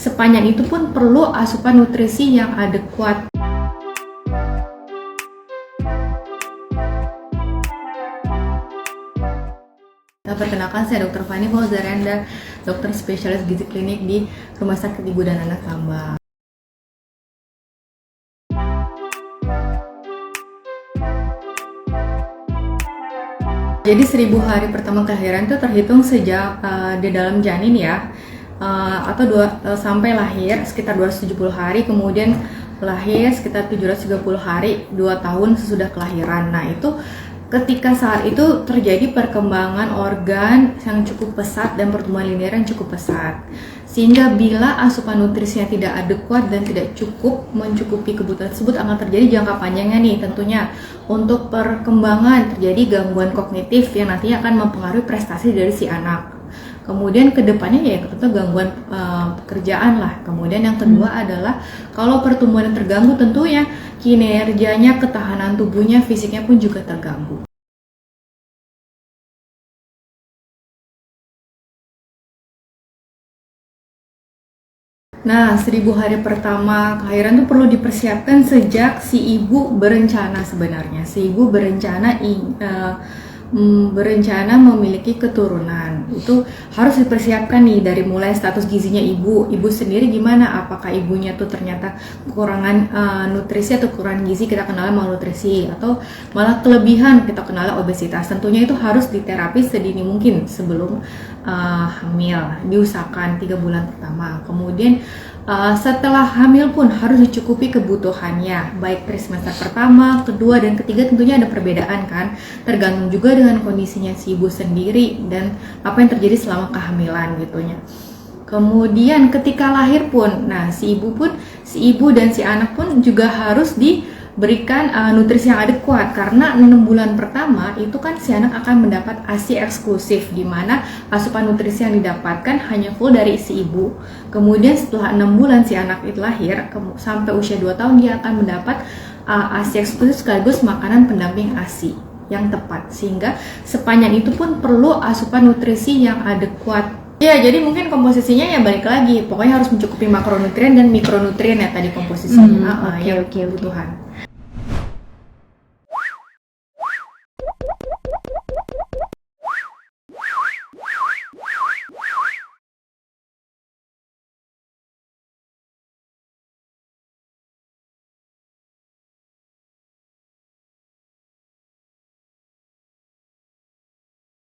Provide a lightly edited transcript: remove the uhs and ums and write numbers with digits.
sepanjang itu pun perlu asupan nutrisi yang adekuat. Perkenalkan, saya Dr. Fani Fauzarenda, dokter spesialis gizi klinik di Rumah Sakit Ibu dan Anak Lambang. Jadi 1000 hari pertama kelahiran itu terhitung sejak di dalam janin ya, atau sampai lahir sekitar 270 hari, kemudian lahir sekitar 730 hari, 2 tahun sesudah kelahiran. Nah itu ketika saat itu terjadi perkembangan organ yang cukup pesat dan pertumbuhan linear yang cukup pesat, sehingga bila asupan nutrisinya tidak adekuat dan tidak cukup mencukupi kebutuhan tersebut, akan terjadi jangka panjangnya nih tentunya untuk perkembangan, terjadi gangguan kognitif yang nantinya akan mempengaruhi prestasi dari si anak. Kemudian kedepannya ya tentu gangguan pekerjaan lah. Kemudian yang kedua adalah kalau pertumbuhan terganggu, tentunya kinerjanya, ketahanan tubuhnya, fisiknya pun juga terganggu. Nah, 1000 hari pertama kelahiran itu perlu dipersiapkan sejak si ibu berencana sebenarnya. Si ibu berencana memiliki keturunan. Itu harus dipersiapkan nih dari mulai status gizinya ibu sendiri gimana, apakah ibunya tuh ternyata kekurangan nutrisi atau kekurangan gizi, kita kenal malnutrisi, atau malah kelebihan, kita kenal obesitas. Tentunya itu harus diterapi sedini mungkin sebelum hamil, diusahakan 3 bulan pertama. Kemudian setelah hamil pun harus dicukupi kebutuhannya, baik trimester pertama, kedua, dan ketiga. Tentunya ada perbedaan kan, tergantung juga dengan kondisinya si ibu sendiri dan apa yang terjadi selama kehamilan gitunya. Kemudian ketika lahir pun, nah si ibu dan si anak pun juga harus diberikan nutrisi yang adekuat, karena 6 bulan pertama itu kan si anak akan mendapat ASI eksklusif, di mana asupan nutrisi yang didapatkan hanya full dari si ibu. Kemudian setelah 6 bulan si anak itu lahir sampai usia 2 tahun, dia akan mendapat ASI eksklusif sekaligus makanan pendamping ASI yang tepat, sehingga sepanjang itu pun perlu asupan nutrisi yang adekuat. Ya, jadi mungkin komposisinya ya balik lagi, pokoknya harus mencukupi makronutrien dan mikronutrien ya tadi komposisinya. Oke. Kebutuhan.